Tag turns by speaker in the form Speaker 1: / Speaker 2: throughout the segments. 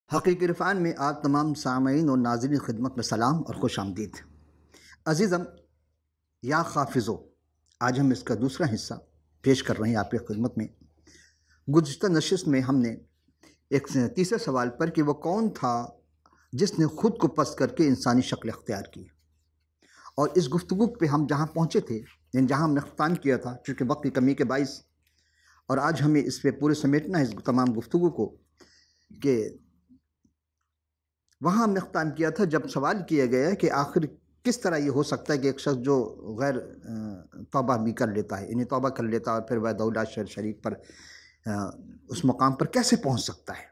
Speaker 1: حقیقی عرفان میں آپ تمام سامعین اور ناظرین خدمت میں سلام اور خوش آمدید۔ عزیزم یا حافظو، آج ہم اس کا دوسرا حصہ پیش کر رہے ہیں آپ کی خدمت میں۔ گزشتہ نشست میں ہم نے ایک تیسرے سوال پر کہ وہ کون تھا جس نے خود کو پست کر کے انسانی شکل اختیار کی، اور اس گفتگو پہ ہم جہاں پہنچے تھے، یعنی جہاں ہم نے اختتام کیا تھا، چونکہ وقت کی کمی کے باعث، اور آج ہمیں اس پہ پورے سمیٹنا ہے اس تمام گفتگو کو، کہ وہاں ہم نے اختتام کیا تھا جب سوال کیا گیا کہ آخر کس طرح یہ ہو سکتا ہے کہ ایک شخص جو غیر توبہ بھی کر لیتا ہے، یعنی توبہ کر لیتا ہے اور پھر وحدہ شریک پر اس مقام پر کیسے پہنچ سکتا ہے۔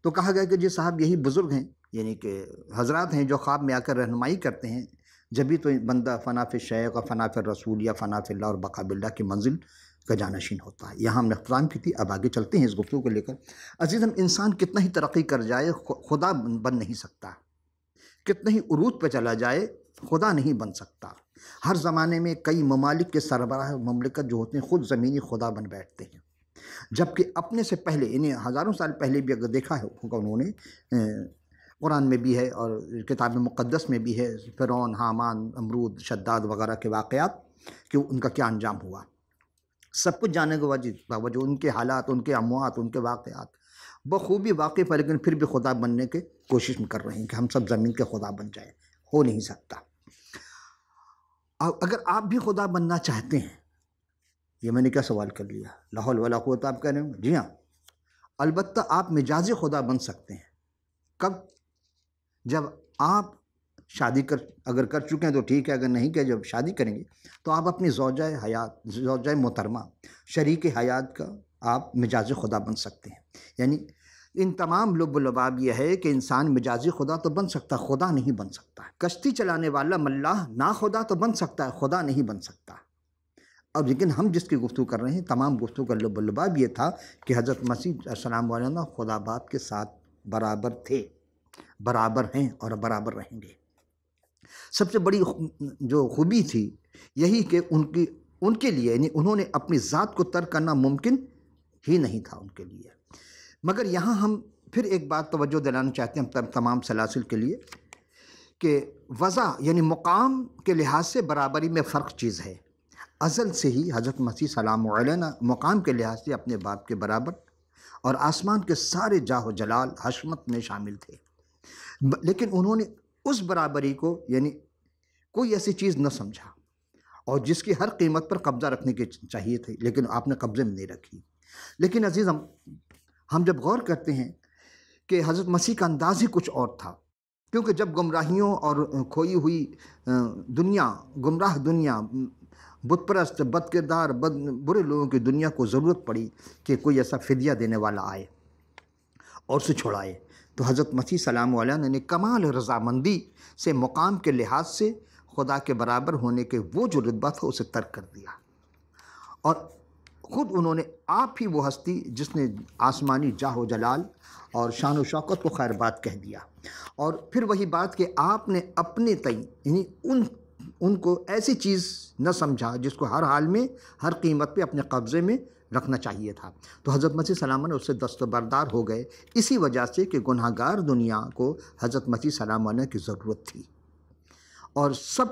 Speaker 1: تو کہا گیا کہ جی صاحب یہی بزرگ ہیں، یعنی کہ حضرات ہیں جو خواب میں آ کر رہنمائی کرتے ہیں، جبھی تو بندہ فنا فی الشیخ اور فنا فی الرسول یا فنا فی اللہ اور بقا باللہ کی منزل کا جانشین ہوتا ہے۔ یہاں ہم نے اختتام کی تھی، اب آگے چلتے ہیں اس گفتگو کو لے کر۔ عزیزم، انسان کتنا ہی ترقی کر جائے خدا بن نہیں سکتا، کتنا ہی عروج پہ چلا جائے خدا نہیں بن سکتا۔ ہر زمانے میں کئی ممالک کے سربراہ مملکت جو ہوتے ہیں خود زمینی خدا بن بیٹھتے ہیں، جبکہ اپنے سے پہلے، یعنی ہزاروں سال پہلے بھی اگر دیکھا ہوگا انہوں نے، قرآن میں بھی ہے اور کتاب مقدس میں بھی ہے، فرعون، حامان، نمرود، شداد وغیرہ کے واقعات کہ ان کا کیا انجام ہوا۔ سب کچھ جانے کے باوجود ان کے حالات، ان کے اموات، ان کے واقعات بخوبی واقف ہے، لیکن پھر بھی خدا بننے کے کوشش میں کر رہے ہیں کہ ہم سب زمین کے خدا بن جائیں۔ ہو نہیں سکتا۔ اگر آپ بھی خدا بننا چاہتے ہیں، یہ میں نے کیا سوال کر لیا، لا حول ولا قوت، آپ کہہ رہے ہوں جی ہاں، البتہ آپ مجازی خدا بن سکتے ہیں۔ کب؟ جب آپ شادی اگر کر چکے ہیں تو ٹھیک ہے، اگر نہیں کہ جب شادی کریں گے تو آپ اپنی زوجہ حیات، زوجہ محترمہ، شریک حیات کا آپ مجازی خدا بن سکتے ہیں۔ یعنی ان تمام لب و لباب یہ ہے کہ انسان مجازی خدا تو بن سکتا، خدا نہیں بن سکتا۔ کشتی چلانے والا ملاح نا خدا تو بن سکتا ہے، خدا نہیں بن سکتا۔ اب لیکن ہم جس کی گفتگو کر رہے ہیں، تمام گفتگو کا لب و لباب یہ تھا کہ حضرت مسیح السلام علیہ خدا باپ کے ساتھ برابر تھے، برابر ہیں اور برابر رہیں گے۔ سب سے بڑی جو خوبی تھی یہی کہ ان کے لیے، یعنی انہوں نے اپنی ذات کو ترک کرنا ممکن ہی نہیں تھا ان کے لیے۔ مگر یہاں ہم پھر ایک بات توجہ دلانا چاہتے ہیں تمام سلاسل کے لیے، کہ وضع یعنی مقام کے لحاظ سے برابری میں فرق چیز ہے۔ ازل سے ہی حضرت مسیح سلام علیہ مقام کے لحاظ سے اپنے باپ کے برابر اور آسمان کے سارے جاہ و جلال حشمت میں شامل تھے، لیکن انہوں نے اس برابری کو یعنی کوئی ایسی چیز نہ سمجھا، اور جس کی ہر قیمت پر قبضہ رکھنے کی چاہیے تھی، لیکن آپ نے قبضے میں نہیں رکھی۔ لیکن عزیزم، ہم جب غور کرتے ہیں کہ حضرت مسیح کا انداز ہی کچھ اور تھا، کیونکہ جب گمراہیوں اور کھوئی ہوئی دنیا، گمراہ دنیا، بت پرست، بد کردار، برے لوگوں کی دنیا کو ضرورت پڑی کہ کوئی ایسا فدیہ دینے والا آئے اور اسے چھڑائے، تو حضرت مسیح سلام علیہ نے کمال رضامندی سے مقام کے لحاظ سے خدا کے برابر ہونے کے وہ جو رتبہ تھا اسے ترک کر دیا، اور خود انہوں نے آپ ہی وہ ہستی جس نے آسمانی جاہ و جلال اور شان و شوکت کو خیر بات کہہ دیا، اور پھر وہی بات کہ آپ نے اپنے تئیں یعنی ان کو ایسی چیز نہ سمجھا جس کو ہر حال میں، ہر قیمت پہ اپنے قبضے میں رکھنا چاہیے تھا۔ تو حضرت مسیح سلام علیہ اس سے دستبردار ہو گئے، اسی وجہ سے کہ گناہگار دنیا کو حضرت مسیح سلام علیہ کی ضرورت تھی، اور سب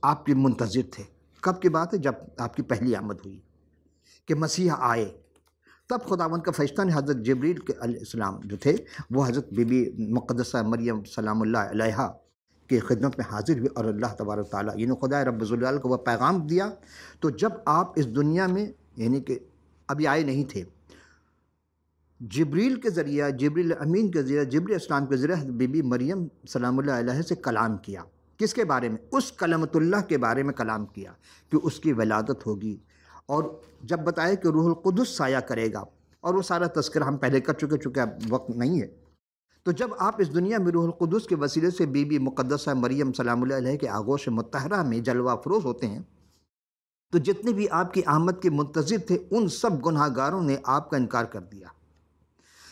Speaker 1: آپ کے منتظر تھے۔ کب کی بات ہے؟ جب آپ کی پہلی آمد ہوئی کہ مسیح آئے، تب خداوند کا فرشتہ نے حضرت جبریل علیہ السلام جو تھے وہ حضرت بی بی مقدسہ مریم سلام اللہ علیہا کی خدمت میں حاضر ہوئے، اور اللہ تبارک تعالیٰ یعنی خدا رب ذوالجلال کو وہ پیغام دیا۔ تو جب آپ اس دنیا میں یعنی کہ ابھی آئے نہیں تھے، جبریل کے ذریعہ، جبریل امین کے ذریعہ، جبریل اسلام کے ذریعہ بی بی مریم سلام اللہ علیہ سے کلام کیا۔ کس کے بارے میں؟ اس کلمت اللہ کے بارے میں کلام کیا کہ اس کی ولادت ہوگی، اور جب بتایا کہ روح القدس سایہ کرے گا، اور وہ سارا تذکرہ ہم پہلے کر چکے اب وقت نہیں ہے۔ تو جب آپ اس دنیا میں روح القدس کے وسیلے سے بی بی مقدسہ مریم سلام اللہ علیہ کے آغوش مطہرہ میں جلوہ افروز ہوتے ہیں، تو جتنے بھی آپ کی آمد کے منتظر تھے ان سب گناہ گاروں نے آپ کا انکار کر دیا۔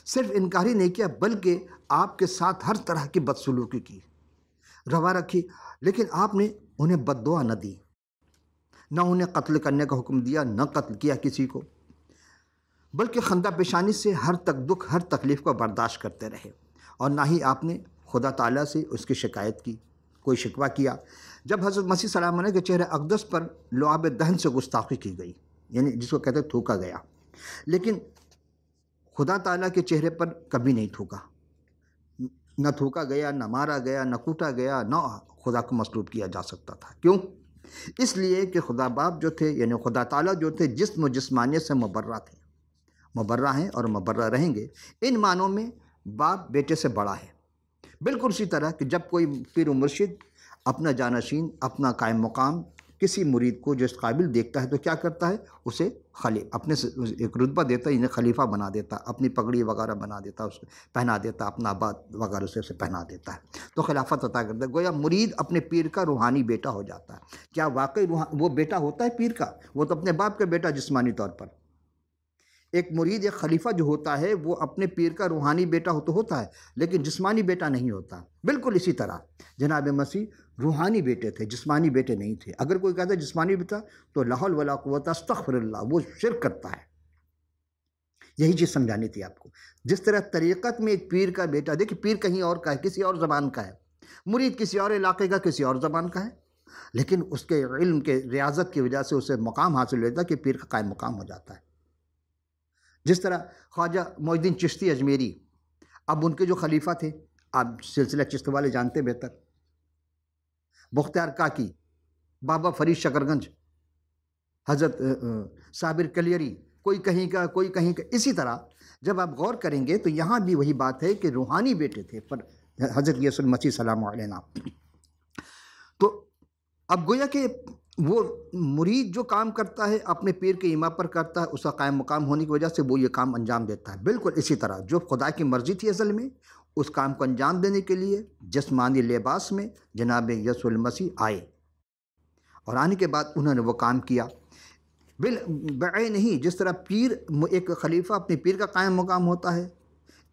Speaker 1: صرف انکار ہی نہیں کیا بلکہ آپ کے ساتھ ہر طرح کی بدسلوکی کی، روا رکھی، لیکن آپ نے انہیں بد دعا نہ دی، نہ انہیں قتل کرنے کا حکم دیا، نہ قتل کیا کسی کو، بلکہ خندہ پیشانی سے ہر تک دکھ، ہر تکلیف کو برداشت کرتے رہے، اور نہ ہی آپ نے خدا تعالیٰ سے اس کی شکایت کی، کوئی شکوہ کیا۔ جب حضرت مسیح سلام علیہ کے چہرے اقدس پر لعاب دہن سے گستاخی کی گئی، یعنی جس کو کہتے ہیں تھوکا گیا، لیکن خدا تعالیٰ کے چہرے پر کبھی نہیں تھوکا، نہ تھوکا گیا، نہ مارا گیا، نہ کوٹا گیا، نہ خدا کو مصلوب کیا جا سکتا تھا۔ کیوں؟ اس لیے کہ خدا باپ جو تھے، یعنی خدا تعالیٰ جو تھے، جسم و جسمانیت سے مبرہ تھے، مبرہ ہیں اور مبرہ رہیں گے۔ ان معنوں میں باپ بیٹے سے بڑا ہے، بالکل اسی طرح کہ جب کوئی پیر و مرشد اپنا جانشین، اپنا قائم مقام کسی مرید کو جو اس قابل دیکھتا ہے تو کیا کرتا ہے؟ اسے اپنے سے ایک رتبہ دیتا ہے، انہیں خلیفہ بنا دیتا، اپنی پگڑی وغیرہ بنا دیتا، اس کو پہنا دیتا، اپنا آباد وغیرہ اسے پہنا دیتا ہے، تو خلافت عطا کرتا ہے۔ گویا مرید اپنے پیر کا روحانی بیٹا ہو جاتا ہے۔ کیا واقعی وہ بیٹا ہوتا ہے پیر کا؟ وہ تو اپنے باپ کا بیٹا جسمانی طور پر۔ ایک مرید، ایک خلیفہ جو ہوتا ہے وہ اپنے پیر کا روحانی بیٹا تو ہوتا ہے، لیکن جسمانی بیٹا نہیں ہوتا۔ بالکل اسی طرح جناب مسیح روحانی بیٹے تھے، جسمانی بیٹے نہیں تھے۔ اگر کوئی کہتا ہے جسمانی بیٹا تو لا حول ولا قوت استغفر اللہ، وہ شرک کرتا ہے۔ یہی چیز سمجھانی تھی آپ کو۔ جس طرح طریقت میں ایک پیر کا بیٹا، دیکھیں پیر کہیں اور کا ہے، کسی اور زبان کا ہے، مرید کسی اور علاقے کا، کسی اور زبان کا ہے، لیکن اس کے علم کے ریاضت کی وجہ سے اسے مقام حاصل ہوتا ہے کہ پیر کا قائم مقام ہو جاتا ہے۔ جس طرح خواجہ معین الدین چشتی اجمیری، اب ان کے جو خلیفہ تھے، آپ سلسلہ چشت والے جانتے بہتر، بختیار کاکی، بابا فرید شکرگنج، حضرت صابر کلیری، کوئی کہیں کا، کوئی کہیں کا۔ اسی طرح جب آپ غور کریں گے تو یہاں بھی وہی بات ہے کہ روحانی بیٹے تھے پر حضرت یسوع المسیح سلام علیہ۔ تو اب گویا کہ وہ مرید جو کام کرتا ہے اپنے پیر کے ایما پر کرتا ہے، اس کا قائم مقام ہونے کی وجہ سے وہ یہ کام انجام دیتا ہے۔ بالکل اسی طرح جو خدا کی مرضی تھی ازل میں، اس کام کو انجام دینے کے لیے جسمانی لباس میں جناب یسوع المسیح آئے، اور آنے کے بعد انہوں نے وہ کام کیا بالبعین نہیں۔ جس طرح پیر، ایک خلیفہ اپنے پیر کا قائم مقام ہوتا ہے،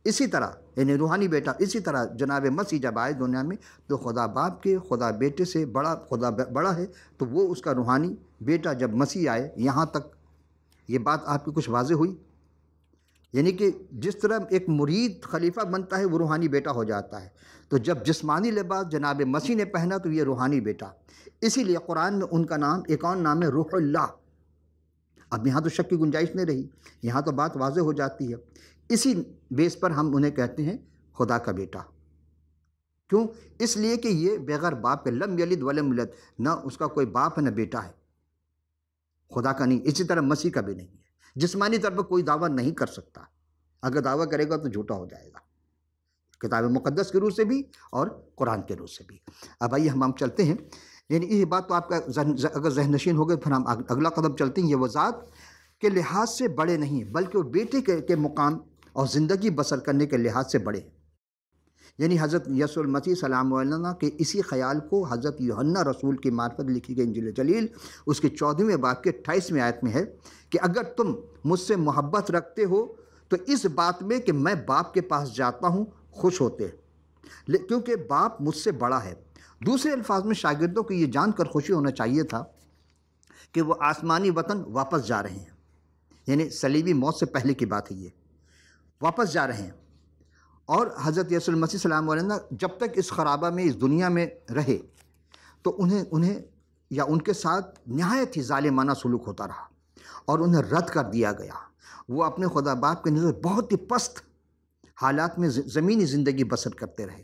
Speaker 1: اسی طرح یعنی روحانی بیٹا، اسی طرح جناب مسیح جب آئے دنیا میں تو خدا باپ کے، خدا بیٹے سے بڑا، خدا بڑا ہے تو وہ اس کا روحانی بیٹا جب مسیح آئے۔ یہاں تک یہ بات آپ کی کچھ واضح ہوئی؟ یعنی کہ جس طرح ایک مرید خلیفہ بنتا ہے وہ روحانی بیٹا ہو جاتا ہے، تو جب جسمانی لباس جناب مسیح نے پہنا تو یہ روحانی بیٹا۔ اسی لیے قرآن میں ان کا نام، ایک اور نام ہے روح اللہ۔ اب یہاں تو شک کی گنجائش نہیں رہی، یہاں تو بات واضح ہو جاتی ہے۔ اسی بیس پر ہم انہیں کہتے ہیں خدا کا بیٹا۔ کیوں؟ اس لیے کہ یہ بغیر باپ کے، لم یلد ولم یولد، نہ اس کا کوئی باپ ہے نہ بیٹا ہے، خدا کا نہیں۔ اسی طرح مسیح کا بھی نہیں ہے، جسمانی طور پر کوئی دعویٰ نہیں کر سکتا، اگر دعویٰ کرے گا تو جھوٹا ہو جائے گا، کتاب مقدس کی روح سے بھی اور قرآن کے روح سے بھی۔ اب آئیے ہم چلتے ہیں، یعنی یہ بات تو آپ کا اگر ذہن نشین ہو گئے پھر ہم اگلا قدم چلتے ہیں۔ یہ وہ ذات کے لحاظ سے بڑے نہیں بلکہ وہ بیٹے کے مقام اور زندگی بسر کرنے کے لحاظ سے بڑے ہیں۔ یعنی حضرت یسوع المسیح سلام علیہ کے اسی خیال کو حضرت یوحنا رسول کی معرفت لکھی گئی انجیل جلیل اس کے 14ویں باب کے 28ویں آیت میں ہے کہ اگر تم مجھ سے محبت رکھتے ہو تو اس بات میں کہ میں باپ کے پاس جاتا ہوں خوش ہوتے، کیونکہ باپ مجھ سے بڑا ہے۔ دوسرے الفاظ میں شاگردوں کو یہ جان کر خوشی ہونا چاہیے تھا کہ وہ آسمانی وطن واپس جا رہے ہیں، یعنی صلیبی موت سے پہلے کی بات ہے، یہ واپس جا رہے ہیں۔ اور حضرت یسوع المسیح سلام علیہ جب تک اس خرابہ میں، اس دنیا میں رہے تو انہیں یا ان کے ساتھ نہایت ہی ظالمانہ سلوک ہوتا رہا اور انہیں رد کر دیا گیا۔ وہ اپنے خدا باپ کے نظر بہت ہی پست حالات میں زمینی زندگی بسر کرتے رہے۔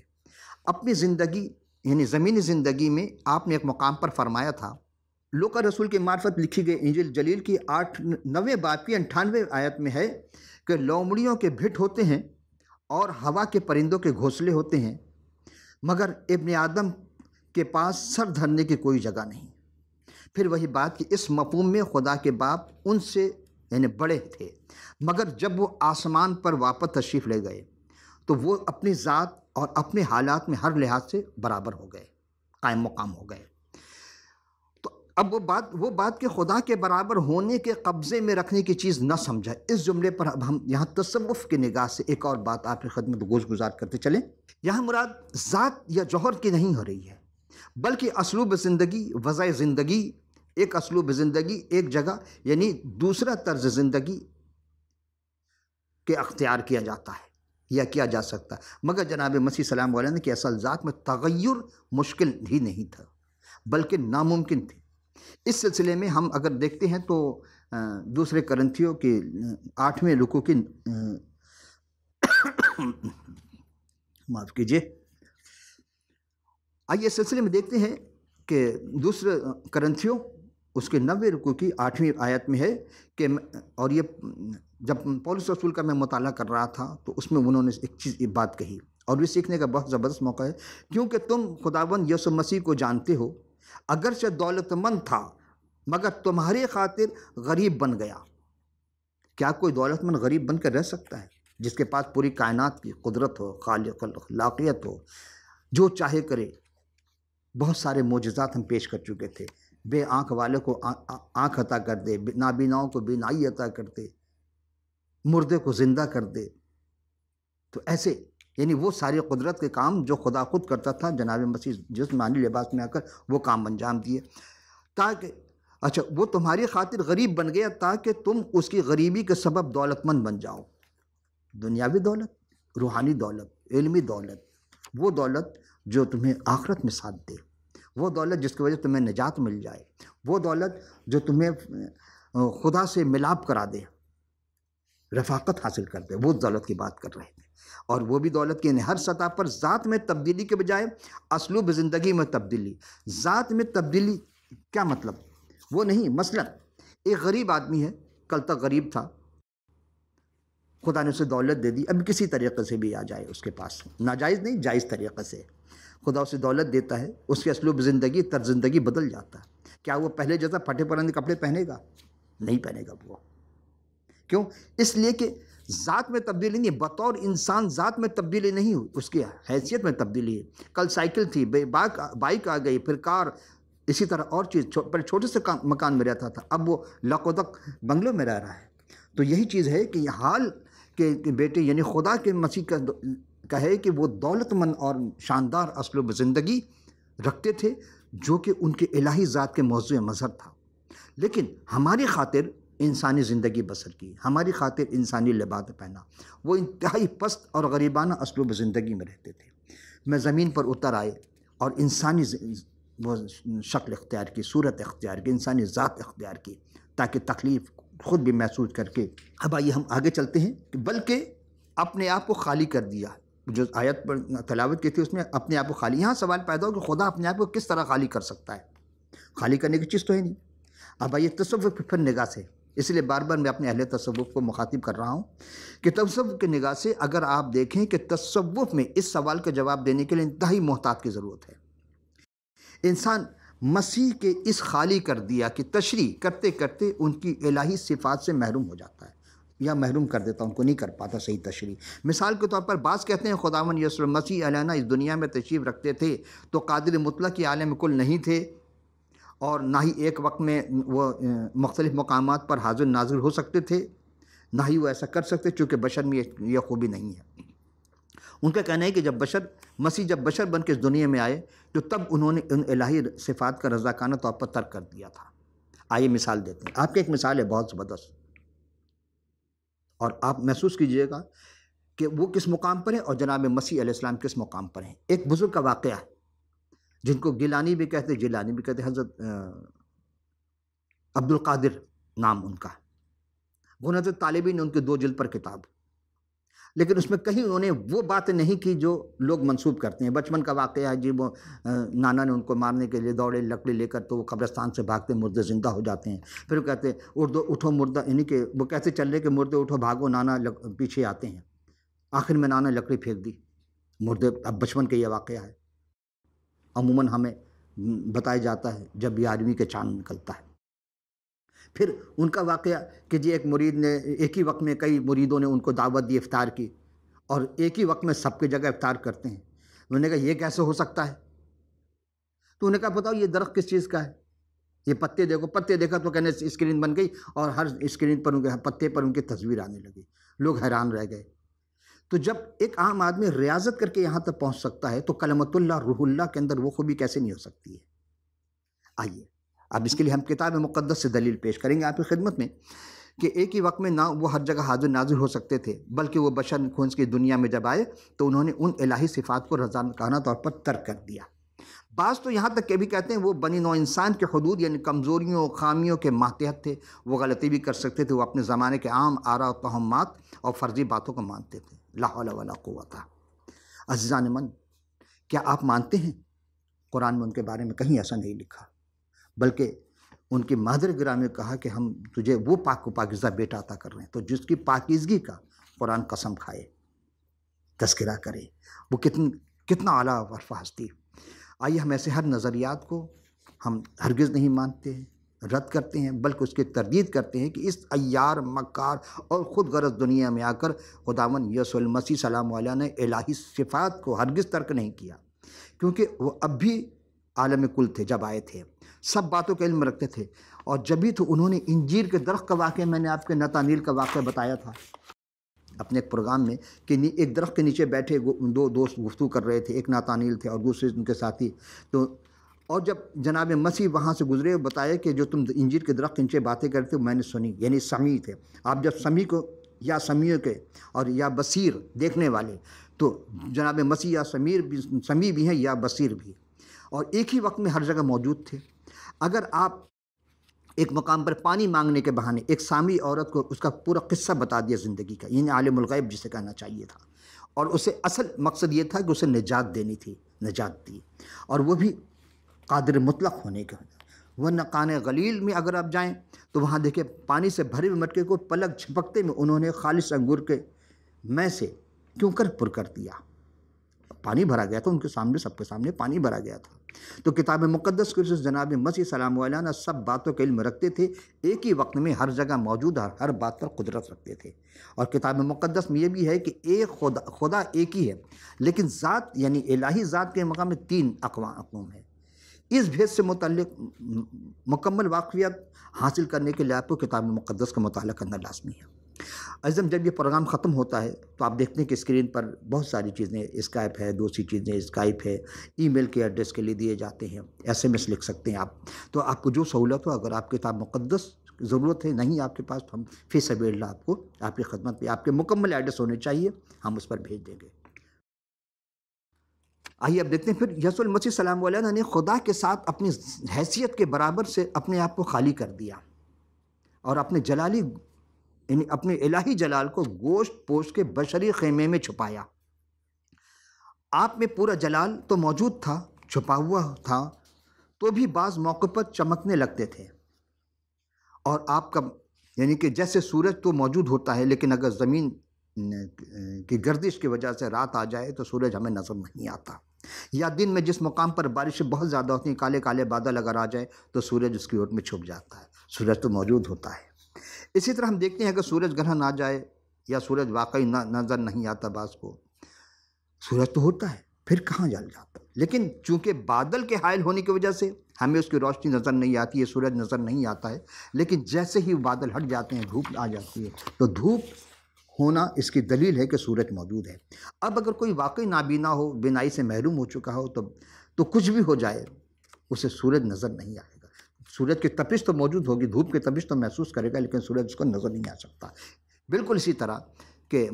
Speaker 1: اپنی زندگی یعنی زمینی زندگی میں آپ نے ایک مقام پر فرمایا تھا، لوقا رسول کی معرفت لکھی گئی انجیل جلیل کی 9ویں باب کی 98ویں آیت میں ہے کہ لومڑیوں کے بھٹ ہوتے ہیں اور ہوا کے پرندوں کے گھونسلے ہوتے ہیں، مگر ابن آدم کے پاس سر دھرنے کی کوئی جگہ نہیں۔ پھر وہی بات کہ اس مفہوم میں خدا کے باپ ان سے یعنی بڑے تھے، مگر جب وہ آسمان پر واپس تشریف لے گئے تو وہ اپنی ذات اور اپنے حالات میں ہر لحاظ سے برابر ہو گئے، قائم مقام ہو گئے۔ تو اب وہ بات کہ خدا کے برابر ہونے کے قبضے میں رکھنے کی چیز نہ سمجھا۔ اس جملے پر اب ہم یہاں تصوف کی نگاہ سے ایک اور بات آپ کی خدمت گوش گزار کرتے چلیں۔ یہاں مراد ذات یا جوہر کی نہیں ہو رہی ہے، بلکہ اسلوب زندگی، وضع زندگی، ایک اسلوب زندگی ایک جگہ یعنی دوسرا طرز زندگی کے اختیار کیا جاتا ہے۔ یا کیا جا سکتا، مگر جناب مسیح سلام علیہ نے کہ اصل ذات میں تغیر مشکل ہی نہیں تھا بلکہ ناممکن تھی۔ اس سلسلے میں ہم اگر دیکھتے ہیں تو دوسرے کرنتھیوں کے 8ویں رکوع کی معاف کیجیے، آئیے اس سلسلے میں دیکھتے ہیں کہ دوسرے کرنتھیوں اس کے 90 رکوع کی 8ویں آیت میں ہے کہ، اور یہ جب پولس رسول کا میں مطالعہ کر رہا تھا تو اس میں انہوں نے ایک بات کہی، اور یہ سیکھنے کا بہت زبردست موقع ہے، کیونکہ تم خداوند یسوع مسیح کو جانتے ہو، اگرچہ دولت مند تھا مگر تمہاری خاطر غریب بن گیا۔ کیا کوئی دولت مند غریب بن کر رہ سکتا ہے؟ جس کے پاس پوری کائنات کی قدرت ہو، خلاقیت ہو، جو چاہے کرے۔ بہت سارے معجزات ہم پیش کر چکے تھے، بے آنکھ والے کو آنکھ عطا کر دے، نابیناؤں کو بینائی عطا کر دے، مردے کو زندہ کر دے۔ تو ایسے یعنی وہ ساری قدرت کے کام جو خدا خود کرتا تھا، جناب مسیح جسمانی لباس میں آ کر وہ کام انجام دیے، تاکہ اچھا وہ تمہاری خاطر غریب بن گیا تاکہ تم اس کی غریبی کے سبب دولت مند بن جاؤ۔ دنیاوی دولت، روحانی دولت، علمی دولت، وہ دولت جو تمہیں آخرت میں ساتھ دے، وہ دولت جس کی وجہ سے تمہیں نجات مل جائے، وہ دولت جو تمہیں خدا سے ملاپ کرا دے، رفاقت حاصل کر دے، وہ دولت کی بات کر رہے ہیں۔ اور وہ بھی دولت کی ہر سطح پر ذات میں تبدیلی کے بجائے اسلوب زندگی میں تبدیلی۔ ذات میں تبدیلی کیا مطلب؟ وہ نہیں، مثلا ایک غریب آدمی ہے، کل تک غریب تھا، خدا نے اسے دولت دے دی، اب کسی طریقے سے بھی آ جائے اس کے پاس، ناجائز نہیں، جائز طریقے سے خدا اسے دولت دیتا ہے، اس کے اسلوب زندگی، طرز زندگی بدل جاتا ہے۔ کیا وہ پہلے جیسا پھٹے پرانے کپڑے پہنے گا؟ نہیں پہنے گا وہ۔ کیوں؟ اس لیے کہ ذات میں تبدیلی نہیں، بطور انسان ذات میں تبدیلی نہیں ہوئی، اس کی حیثیت میں تبدیلی ہے۔ کل سائیکل تھی، بائک آ گئی، پھر کار، اسی طرح اور چیز، پہلے چھوٹے سے مکان میں رہتا تھا، اب وہ لقودق بنگلوں میں رہ رہا ہے۔ تو یہی چیز ہے کہ یہ حال کہ بیٹے یعنی خدا کے مسیح کا ہے کہ وہ دولت مند اور شاندار اسلوب زندگی رکھتے تھے جو کہ ان کے الہی ذات کے موضوع مظہر تھا، لیکن ہماری خاطر انسانی زندگی بسر کی، ہماری خاطر انسانی لباس پہنا، وہ انتہائی پست اور غریبانہ اسلوب زندگی میں رہتے تھے۔ میں زمین پر اتر آئے اور انسانی وہ شکل اختیار کی، صورت اختیار کی، انسانی ذات اختیار کی، تاکہ تکلیف خود بھی محسوس کر کے۔ اب آئیے ہم آگے چلتے ہیں کہ بلکہ اپنے آپ کو خالی کر دیا، جو آیت پر تلاوت کی تھی اس میں اپنے آپ کو خالی۔ یہاں سوال پیدا ہو کہ خدا اپنے آپ کو کس طرح خالی کر سکتا ہے؟ خالی کرنے کی چیز تو ہے نہیں۔ اب آئیے تصوف کی پھر نگاہ سے، اس لیے بار بار میں اپنے اہل تصوف کو مخاطب کر رہا ہوں کہ تصوف کی نگاہ سے اگر آپ دیکھیں کہ تصوف میں اس سوال کا جواب دینے کے لیے انتہائی محتاط کی ضرورت ہے۔ انسان مسیح کے اس خالی کر دیا کہ تشریح کرتے کرتے ان کی الہی صفات سے محروم ہو جاتا ہے، یا محروم کر دیتا، ان کو نہیں کر پاتا صحیح تشریح۔ مثال کے طور پر بعض کہتے ہیں خداوند یسوع مسیح علیہ اس دنیا میں تشریف رکھتے تھے تو قادر مطلق کی عالم کل نہیں تھے، اور نہ ہی ایک وقت میں وہ مختلف مقامات پر حاضر ناظر ہو سکتے تھے، نہ ہی وہ ایسا کر سکتے، چونکہ بشر میں یہ خوبی نہیں ہے۔ ان کا کہنا ہے کہ جب مسیح جب بشر بن کے اس دنیا میں آئے تو تب انہوں نے ان الہی صفات کا رضاکانہ طور پر ترک کر دیا تھا۔ آئیے مثال دیتے ہیں، آپ کی ایک مثال ہے بہت زبردست، اور آپ محسوس کیجئے گا کہ وہ کس مقام پر ہے اور جناب مسیح علیہ السلام کس مقام پر ہیں۔ ایک بزرگ کا واقعہ ہے جن کو گیلانی بھی کہتے، جیلانی بھی کہتے، حضرت عبد القادر نام ان کا، وہ حضرت طالبی نے ان کے 2 جلد پر کتاب، لیکن اس میں کہیں انہوں نے وہ بات نہیں کی جو لوگ منسوب کرتے ہیں۔ بچپن کا واقعہ ہے جی، وہ نانا نے ان کو مارنے کے لیے دوڑے لکڑی لے کر تو وہ قبرستان سے بھاگتے، مردے زندہ ہو جاتے ہیں، پھر وہ کہتے اٹھو مردہ، یعنی کہ وہ کیسے چل رہے کہ مردے اٹھو بھاگو، نانا پیچھے آتے ہیں، آخر میں نانا لکڑی پھینک دی، مردے۔ اب بچپن کا یہ واقعہ ہے، عموماً ہمیں بتایا جاتا ہے جب 11ویں کے چاند نکلتا ہے۔ پھر ان کا واقعہ کہ جی ایک مرید نے ایک ہی وقت میں کئی مریدوں نے ان کو دعوت دی افطار کی، اور ایک ہی وقت میں سب کی جگہ افطار کرتے ہیں۔ انہوں نے کہا یہ کیسے ہو سکتا ہے؟ تو انہوں نے کہا بتاؤ یہ درخت کس چیز کا ہے؟ یہ پتے دیکھو، پتے دیکھا تو کہنے اسکرین بن گئی، اور ہر اسکرین پر ان کے پتے پر ان کی تصویر آنے لگی، لوگ حیران رہ گئے۔ تو جب ایک عام آدمی ریاضت کر کے یہاں تک پہنچ سکتا ہے تو کلمت اللہ روح اللہ کے اندر وہ خوبی کیسے نہیں ہو سکتی ہے؟ آئیے اب اس کے لیے ہم کتاب مقدس سے دلیل پیش کریں گے آپ کی خدمت میں کہ ایک ہی وقت میں نہ وہ ہر جگہ حاضر ناظر ہو سکتے تھے، بلکہ وہ بشر خونس کی دنیا میں جب آئے تو انہوں نے ان الہی صفات کو رضاکارانہ طور پر ترک کر دیا۔ بعض تو یہاں تک کہ بھی کہتے ہیں وہ بنی نوع انسان کے حدود یعنی کمزوریوں خامیوں کے ماتحت تھے، وہ غلطی بھی کر سکتے تھے، وہ اپنے زمانے کے عام آراء و توہمات اور فرضی باتوں کو مانتے تھے۔ لا حول ولا قوت۔ عزیزان من، کیا آپ مانتے ہیں قرآن میں ان کے بارے میں کہیں ایسا نہیں لکھا، بلکہ ان کی مادر گرامی نے کہا کہ ہم تجھے وہ پاک و پاکیزہ بیٹا عطا کر رہے ہیں، تو جس کی پاکیزگی کا قرآن قسم کھائے، تذکرہ کرے، وہ کتنا اعلیٰ الفاظ تھی۔ آئیے ہم ایسے ہر نظریات کو ہم ہرگز نہیں مانتے ہیں، رد کرتے ہیں، بلکہ اس کی تردید کرتے ہیں کہ اس عیار مکار اور خود غرض دنیا میں آ کر خداوند یسوع المسیح سلام علیہ نے الہی صفات کو ہرگز ترک نہیں کیا، کیونکہ وہ اب بھی عالم کل تھے جب آئے تھے، سب باتوں کا علم رکھتے تھے، اور جبھی تو انہوں نے انجیر کے درخت کا واقعہ، میں نے آپ کے نتانیل کا واقعہ بتایا تھا اپنے ایک پروگرام میں، کہ ایک درخت کے نیچے بیٹھے دو دوست گفتگو کر رہے تھے، ایک نتانیل تھے اور دوسرے ان کے ساتھی، تو اور جب جناب مسیح وہاں سے گزرے بتایا کہ جو تم انجیر کے درخت کے نیچے باتیں کرتے ہو میں نے سنی، یعنی سمیع تھے آپ، جب سمیع کو یا سمیع کے اور یا بصیر دیکھنے والے، تو جناب مسیح یا سمیع بھی ہیں یا بصیر بھی، اور ایک ہی وقت میں ہر جگہ موجود تھے۔ اگر آپ ایک مقام پر پانی مانگنے کے بہانے ایک سامعی عورت کو اس کا پورا قصہ بتا دیا زندگی کا، یعنی عالم الغیب جسے کہنا چاہیے تھا، اور اسے اصل مقصد یہ تھا کہ اسے نجات دینی تھی، نجات دی، اور وہ بھی قادر مطلق ہونے کا۔ وہ نقان غلیل میں اگر آپ جائیں تو وہاں دیکھیں پانی سے بھرے ہوئے مٹکے کو پلک جھپکتے میں انہوں نے خالص انگور کے میں سے کیوں کر پر کر دیا، پانی بھرا گیا تھا ان کے سامنے، سب کے سامنے پانی بھرا گیا تھا۔ تو کتاب مقدس کے جناب مسیح سلام علیہ نے سب باتوں کا علم رکھتے تھے، ایک ہی وقت میں ہر جگہ موجود، ہر بات پر قدرت رکھتے تھے، اور کتاب مقدس میں یہ بھی ہے کہ ایک خدا ایک ہی ہے، لیکن ذات یعنی الہی ذات کے مقام میں 3 اقوام ہے۔ اس بھید سے متعلق مکمل واقفیت حاصل کرنے کے لیے آپ کو کتاب مقدس کا مطالعہ کرنا لازمی ہے۔ عزیزم، جب یہ پروگرام ختم ہوتا ہے تو آپ دیکھتے ہیں کہ اسکرین پر بہت ساری چیزیں، اسکائپ ہے، دوسری چیزیں اسکائپ ہے، ای میل کے ایڈریس کے لیے دیے جاتے ہیں، SMS لکھ سکتے ہیں آپ، تو آپ کو جو سہولت ہو، اگر آپ کتاب مقدس ضرورت ہے نہیں آپ کے پاس تو ہم فی سبیل اللہ آپ کو آپ کی خدمت پہ، آپ کے مکمل ایڈریس ہونے چاہیے، ہم اس پر بھیج دیں گے۔ آئیے اب دیکھتے ہیں پھر یسوع المسیح سلام علیہ نے خدا کے ساتھ اپنی حیثیت کے برابر سے اپنے آپ کو خالی کر دیا، اور اپنے جلالی یعنی اپنے الہی جلال کو گوشت پوش کے بشری خیمے میں چھپایا۔ آپ میں پورا جلال تو موجود تھا، چھپا ہوا تھا، تو بھی بعض موقع پر چمکنے لگتے تھے، اور آپ کا یعنی کہ جیسے سورج تو موجود ہوتا ہے، لیکن اگر زمین کی گردش کی وجہ سے رات آ جائے تو سورج ہمیں نظر نہیں آتا، یا دن میں جس مقام پر بارشیں بہت زیادہ ہوتی ہیں، کالے کالے بادل اگر آ جائے تو سورج اس کی اوٹ میں چھپ جاتا ہے، سورج تو موجود ہوتا ہے۔ اسی طرح ہم دیکھتے ہیں کہ سورج گرہن آ جائے یا سورج واقعی نظر نہیں آتا، بعض کو سورج تو ہوتا ہے پھر کہاں جل جاتا، لیکن چونکہ بادل کے حائل ہونے کی وجہ سے ہمیں اس کی روشنی نظر نہیں آتی ہے، سورج نظر نہیں آتا ہے، لیکن جیسے ہی بادل ہٹ جاتے ہیں، دھوپ آ جاتی ہے، تو دھوپ ہونا اس کی دلیل ہے کہ سورج موجود ہے۔ اب اگر کوئی واقعی نابینا ہو، بینائی سے محروم ہو چکا ہو، تو کچھ بھی ہو جائے اسے سورج نظر نہیں آئے گا، سورج کی تپش تو موجود ہوگی، دھوپ کی تپش تو محسوس کرے گا، لیکن سورج اس کو نظر نہیں آ سکتا۔ بالکل اسی طرح کہ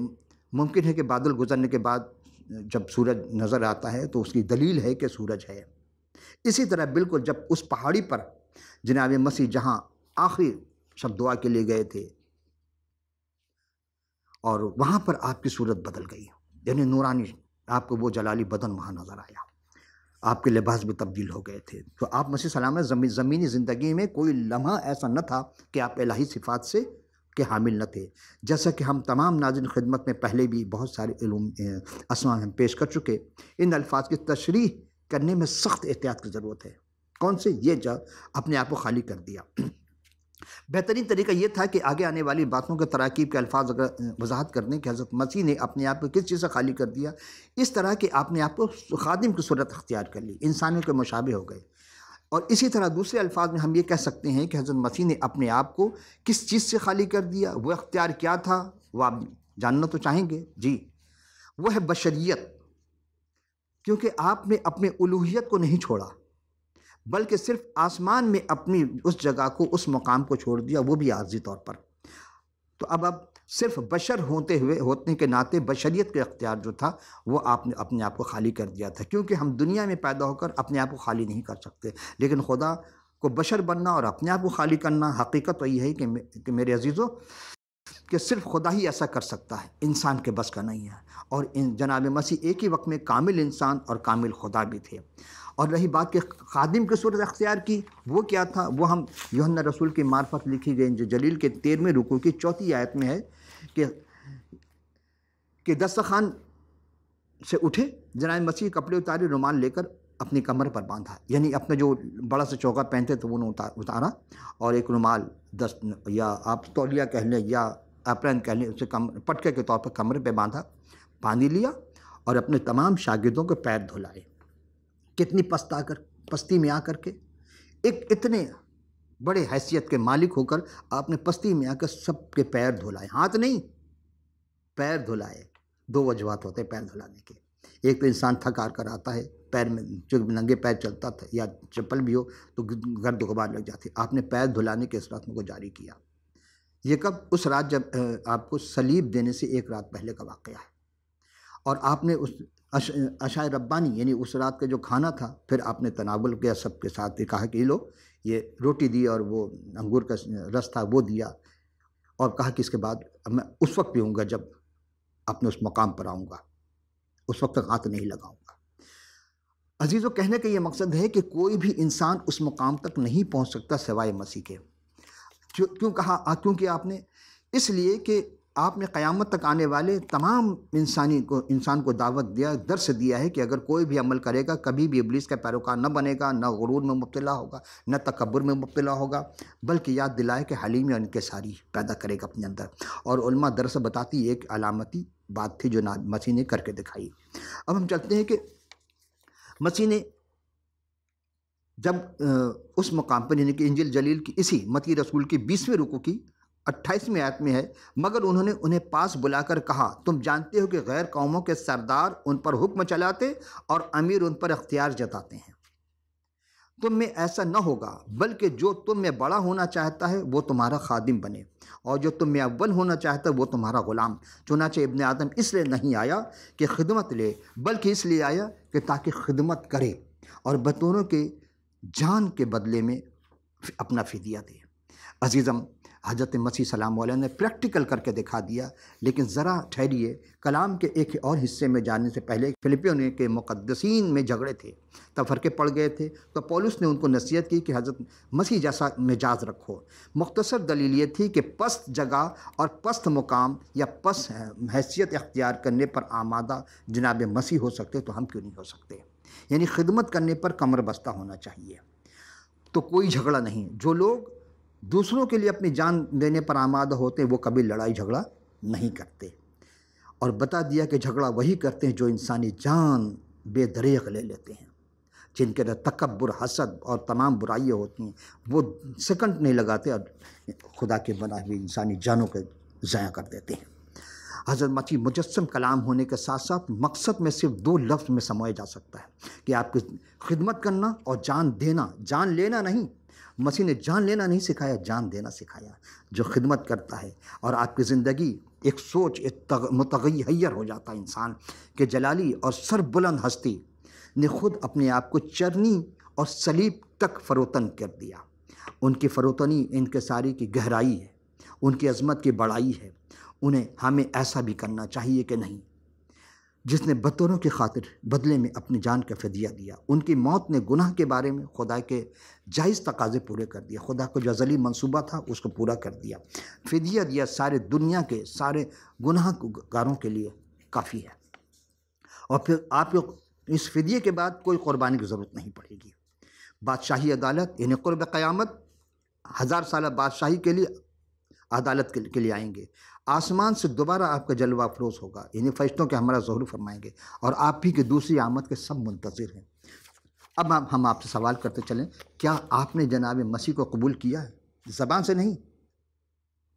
Speaker 1: ممکن ہے کہ بادل گزرنے کے بعد جب سورج نظر آتا ہے تو اس کی دلیل ہے کہ سورج ہے۔ اسی طرح بالکل جب اس پہاڑی پر جناب مسیح جہاں آخری شب دعا کے لیے گئے تھے اور وہاں پر آپ کی صورت بدل گئی، یعنی نورانی آپ کو وہ جلالی بدن وہاں نظر آیا، آپ کے لباس بھی تبدیل ہو گئے تھے، تو آپ مسیح سلام زمینی زندگی میں کوئی لمحہ ایسا نہ تھا کہ آپ الہی صفات سے کے حامل نہ تھے، جیسا کہ ہم تمام ناظرین خدمت میں پہلے بھی بہت سارے اسماء ہم پیش کر چکے۔ ان الفاظ کی تشریح کرنے میں سخت احتیاط کی ضرورت ہے۔ کون سے؟ یہ جو اپنے آپ کو خالی کر دیا۔ بہترین طریقہ یہ تھا کہ آگے آنے والی باتوں کے تراکیب کے الفاظ اگر وضاحت کرنے کہ حضرت مسیح نے اپنے آپ کو کس چیز سے خالی کر دیا، اس طرح کہ آپ نے آپ کو خادم کی صورت اختیار کر لی، انسانوں کے مشابہ ہو گئے، اور اسی طرح دوسرے الفاظ میں ہم یہ کہہ سکتے ہیں کہ حضرت مسیح نے اپنے آپ کو کس چیز سے خالی کر دیا، وہ اختیار کیا تھا، وہ آپ جاننا تو چاہیں گے؟ جی، وہ ہے بشریت، کیونکہ آپ نے اپنے الوہیت کو نہیں چھوڑا، بلکہ صرف آسمان میں اپنی اس جگہ کو، اس مقام کو چھوڑ دیا، وہ بھی عارضی طور پر۔ تو اب صرف بشر ہونے کے ناطے بشریت کا اختیار جو تھا وہ آپ نے اپنے آپ کو خالی کر دیا تھا، کیونکہ ہم دنیا میں پیدا ہو کر اپنے آپ کو خالی نہیں کر سکتے، لیکن خدا کو بشر بننا اور اپنے آپ کو خالی کرنا، حقیقت تو یہ ہے کہ میرے عزیزوں کہ صرف خدا ہی ایسا کر سکتا ہے، انسان کے بس کا نہیں ہے۔ اور جناب مسیح ایک ہی وقت میں کامل انسان اور کامل خدا بھی تھے۔ اور رہی بات کہ خادم کی صورت اختیار کی، وہ کیا تھا؟ وہ ہم یوحنا رسول کی معرفت لکھی گئی جو جلیل کے 13ویں رکوع کی 4 آیت میں ہے کہ دسترخوان سے اٹھے، جناب مسیح کپڑے اتارے، رومال لے کر اپنی کمر پر باندھا، یعنی اپنا جو بڑا سا چوکا پہنتے تو انہوں نے اتارا اور ایک رومال یا آپ تولیہ کہہ لیں یا اپرین کہہ لیں، اسے پٹکے کے طور پر کمر پہ باندھی لیا اور اپنے تمام شاگردوں کے پیر دھلائے۔ کتنی پستی میں آ کر کے اتنے بڑے حیثیت کے مالک ہو کر آپ نے پستی میں آ کر سب کے پیر دھلائے، ہاتھ نہیں، پیر دھلائے۔ 2 وجوہات ہوتے ہیں پیر دھلانے کے، ایک تو انسان تھک ہار کر آتا ہے، پیر میں جو ننگے پیر چلتا تھا یا چپل بھی ہو تو گرد غبار لگ جاتی، آپ نے پیر دھلانے کے اس رسم کو جاری کیا۔ یہ کب؟ اس رات جب آپ کو صلیب دینے سے 1 رات پہلے کا واقعہ ہے، اور آپ نے اس عشاء ربانی یعنی اس رات کا جو کھانا تھا پھر آپ نے تناول کیا، سب کے ساتھ کہا کہ یہ لو، یہ روٹی دی اور وہ انگور کا رس تھا وہ دیا، اور کہا کہ اس کے بعد میں اس وقت پیوں گا جب اپنے اس مقام پر آؤں گا، اس وقت تک ہاتھ نہیں لگاؤں گا۔ عزیزو، کہنے کا یہ مقصد ہے کہ کوئی بھی انسان اس مقام تک نہیں پہنچ سکتا سوائے مسیح کے۔ کیوں کہا؟ کیونکہ آپ نے اس لیے کہ آپ نے قیامت تک آنے والے تمام انسان کو دعوت دیا، درس دیا ہے کہ اگر کوئی بھی عمل کرے گا کبھی بھی ابلیس کا پیروکار نہ بنے گا، نہ غرور میں مبتلا ہوگا، نہ تکبر میں مبتلا ہوگا، بلکہ یاد دلائے کہ حلیمی اور انکساری پیدا کرے گا اپنے اندر۔ اور علماء درس بتاتی ایک علامتی بات تھی جو مسیح نے کر کے دکھائی۔ اب ہم چلتے ہیں کہ مسیح نے جب اس مقام پر، یعنی کہ انجیل جلیل کی اسی متی رسول کی 20ویں رکوع کی 28ویں آیت میں ہے، مگر انہوں نے انہیں پاس بلا کر کہا، تم جانتے ہو کہ غیر قوموں کے سردار ان پر حکم چلاتے اور امیر ان پر اختیار جتاتے ہیں، تم میں ایسا نہ ہوگا، بلکہ جو تم میں بڑا ہونا چاہتا ہے وہ تمہارا خادم بنے، اور جو تم میں اول ہونا چاہتا ہے وہ تمہارا غلام۔ چنانچہ ابن آدم اس لیے نہیں آیا کہ خدمت لے، بلکہ اس لیے آیا کہ تاکہ خدمت کرے اور بطوروں کے جان کے بدلے میں اپنا فدیہ دے۔ عزیزم، حضرت مسیح سلام علیہ نے پریکٹیکل کر کے دکھا دیا، لیکن ذرا ٹھہریے، کلام کے ایک اور حصے میں جانے سے پہلے فلپیوں کے مقدسین میں جھگڑے تھے، تفرقے پڑ گئے تھے، تو پولس نے ان کو نصیحت کی کہ حضرت مسیح جیسا مزاج رکھو۔ مختصر دلیل یہ تھی کہ پست جگہ اور پست مقام یا پست حیثیت اختیار کرنے پر آمادہ جناب مسیح ہو سکتے تو ہم کیوں نہیں ہو سکتے؟ یعنی خدمت کرنے پر کمر بستہ ہونا چاہیے، تو کوئی جھگڑا نہیں۔ جو لوگ دوسروں کے لیے اپنی جان دینے پر آمادہ ہوتے ہیں وہ کبھی لڑائی جھگڑا نہیں کرتے، اور بتا دیا کہ جھگڑا وہی کرتے ہیں جو انسانی جان بے دریغ لے لیتے ہیں، جن کے اندر تکبر، حسد اور تمام برائیاں ہوتی ہیں، وہ سیکنڈ نہیں لگاتے اور خدا کے بنائے ہوئے انسانی جانوں کو ضائع کر دیتے ہیں۔ حضرت مسیح مجسم کلام ہونے کے ساتھ ساتھ مقصد میں صرف 2 لفظ میں سمویا جا سکتا ہے کہ آپ کی خدمت کرنا اور جان دینا، جان لینا نہیں۔ مسیح نے جان لینا نہیں سکھایا، جان دینا سکھایا۔ جو خدمت کرتا ہے اور آپ کی زندگی ایک سوچ ایک متغیر ہو جاتا ہے انسان کہ جلالی اور سر بلند ہستی نے خود اپنے آپ کو چرنی اور صلیب تک فروتن کر دیا۔ ان کی فروتنی انکساری کی گہرائی ہے، ان کی عظمت کی بڑائی ہے۔ انہیں ہمیں ایسا بھی کرنا چاہیے کہ نہیں، جس نے بطوروں کی خاطر بدلے میں اپنی جان کا فدیہ دیا۔ ان کی موت نے گناہ کے بارے میں خدا کے جائز تقاضے پورے کر دیا، خدا کو جو ازلی منصوبہ تھا اس کو پورا کر دیا، فدیہ دیا، سارے دنیا کے سارے گناہ گاروں کے لیے کافی ہے۔ اور پھر آپ کو اس فدیے کے بعد کوئی قربانی کی ضرورت نہیں پڑے گی۔ بادشاہی عدالت یعنی قرب قیامت، 1000 سالہ بادشاہی کے لیے عدالت کے لیے آئیں گے، آسمان سے دوبارہ آپ کا جلوہ افروز ہوگا، یعنی فرشتوں کے ہمارا ظہور فرمائیں گے، اور آپ بھی کی دوسری آمد کے سب منتظر ہیں۔ اب ہم آپ سے سوال کرتے چلیں، کیا آپ نے جناب مسیح کو قبول کیا ہے؟ زبان سے نہیں،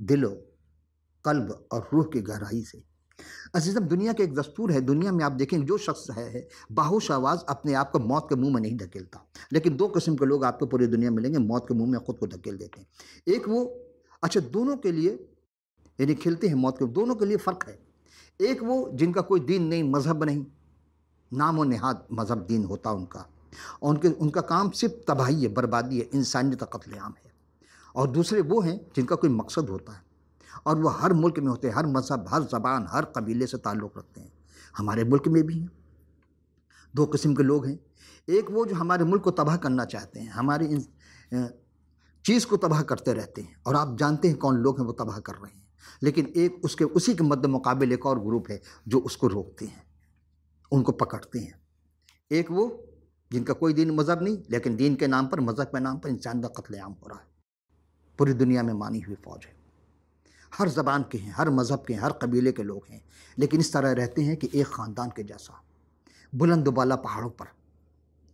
Speaker 1: دل و قلب اور روح کی گہرائی سے۔ عزیزم، دنیا کا ایک دستور ہے، دنیا میں آپ دیکھیں جو شخص ہے باہوش آواز اپنے آپ کو موت کے منہ میں نہیں دھکیلتا، لیکن 2 قسم کے لوگ آپ کو پوری دنیا میں ملیں گے موت کے منہ میں خود کو دھکیل دیتے ہیں۔ ایک وہ، اچھا دونوں کے لیے یعنی کھلتے ہیں موت کے. دونوں کے لیے فرق ہے. ایک وہ جن کا کوئی دین نہیں، مذہب نہیں، نام و نہاد مذہب دین ہوتا ان کا، اور ان کا کام صرف تباہی ہے، بربادی ہے، انسانیت کا قتل عام ہے. اور دوسرے وہ ہیں جن کا کوئی مقصد ہوتا ہے، اور وہ ہر ملک میں ہوتے ہیں، ہر مذہب، ہر زبان، ہر قبیلے سے تعلق رکھتے ہیں. ہمارے ملک میں بھی ہیں دو قسم کے لوگ ہیں. ایک وہ جو ہمارے ملک کو تباہ کرنا چاہتے ہیں، ہماری چیز کو تباہ کرتے رہتے ہیں، اور آپ جانتے ہیں کون لوگ ہیں وہ تباہ کر رہے ہیں. لیکن ایک اسی کے مد مقابل ایک اور گروپ ہے جو اس کو روکتے ہیں، ان کو پکڑتے ہیں. ایک وہ جن کا کوئی دین مذہب نہیں، لیکن دین کے نام پر، مذہب کے نام پر انسان کا قتل عام ہو رہا ہے. پوری دنیا میں مانی ہوئی فوج ہے، ہر زبان کے ہیں، ہر مذہب کے ہیں، ہر قبیلے کے لوگ ہیں، لیکن اس طرح رہتے ہیں کہ ایک خاندان کے جیسا. بلند و بالا پہاڑوں پر،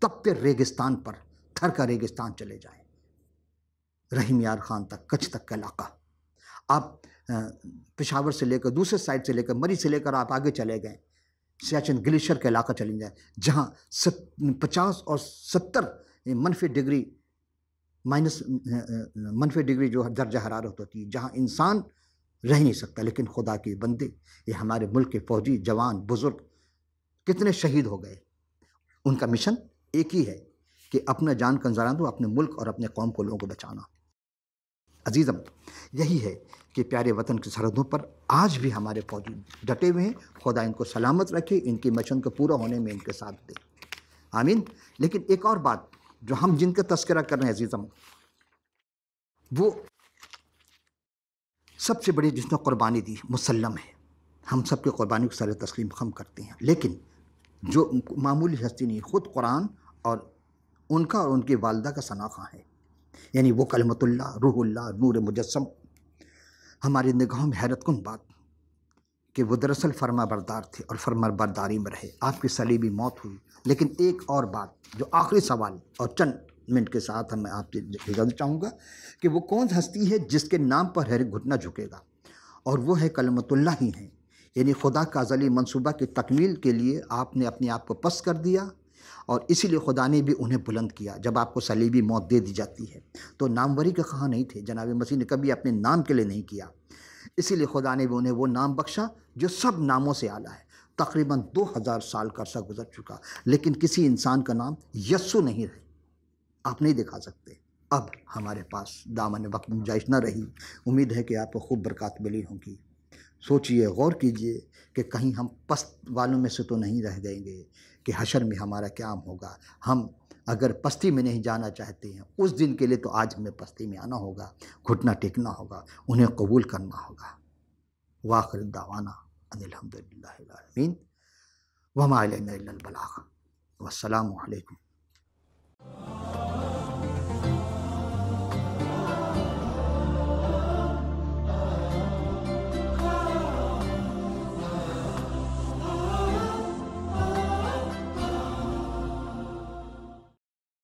Speaker 1: تپتے ریگستان پر، تھر کا ریگستان چلے جائیں، رحیم یار خان تک، کچھ تک کا علاقہ. آپ پشاور سے لے کر، دوسرے سائڈ سے لے کر، مری سے لے کر آپ آگے چلے گئے، سیاچن گلیشیر کا علاقہ چلیں جائیں، جہاں 50 اور 70 منفی ڈگری جو درجہ حرارت ہوتی ہے، جہاں انسان رہ نہیں سکتا. لیکن خدا کے بندے، یہ ہمارے ملک کے فوجی جوان بزرگ کتنے شہید ہو گئے. ان کا مشن ایک ہی ہے کہ اپنا جان کا نذرانہ دو، اپنے ملک اور اپنے قوم کو، لوگوں کو بچانا. عزیزم، یہی ہے کہ پیارے وطن کی سرحدوں پر آج بھی ہمارے فوجی ڈٹے ہوئے ہیں. خدا ان کو سلامت رکھے، ان کی مشن کو پورا ہونے میں ان کے ساتھ دے. آمین. لیکن ایک اور بات جو ہم جن کا تذکرہ کر رہے ہیں عزیزم، وہ سب سے بڑی جس نے قربانی دی مسلم ہے. ہم سب کی قربانی کو سر تسلیم ہم کرتے ہیں، لیکن جو معمولی ہستی نہیں، خود قرآن اور ان کا اور ان کی والدہ کا ثناء ہے. یعنی وہ کلمت اللہ، روح اللہ، نور مجسم. ہماری نگاہوں میں حیرت کن بات کہ وہ دراصل فرما بردار تھے اور فرما برداری میں رہے. آپ کی صلیبی موت ہوئی. لیکن ایک اور بات جو آخری سوال اور چند منٹ کے ساتھ میں آپ سے اجازت چاہوں گا کہ وہ کون ہستی ہے جس کے نام پر ہر گھٹنا جھکے گا، اور وہ ہے کلمت اللہ ہی ہیں. یعنی خدا کا ازلی منصوبہ کی تکمیل کے لیے آپ نے اپنے آپ کو پست کر دیا، اور اسی لیے خدا نے بھی انہیں بلند کیا. جب آپ کو صلیبی موت دے دی جاتی ہے تو ناموری کے خواہاں نہیں تھے. جناب مسیح نے کبھی اپنے نام کے لیے نہیں کیا، اسی لیے خدا نے بھی انہیں وہ نام بخشا جو سب ناموں سے اعلیٰ ہے. تقریباً 2000 سال کا عرصہ گزر چکا، لیکن کسی انسان کا نام یسوع نہیں رہے. آپ نہیں دکھا سکتے. اب ہمارے پاس دامن وقت گنجائش نہ رہی. امید ہے کہ آپ کو خوب برکات ملی ہوں گی. سوچئے، غور کیجئے کہ کہیں ہم پست والوں میں سے تو نہیں رہ جائیں گے کہ حشر میں ہمارا قیام ہوگا. ہم اگر پستی میں نہیں جانا چاہتے ہیں اس دن کے لیے، تو آج ہمیں پستی میں آنا ہوگا، گھٹنا ٹیکنا ہوگا، انہیں قبول کرنا ہوگا. وآخر دعوانا ان الحمد للہ العالمین وما علینا الا البلاغ. والسلام علیکم.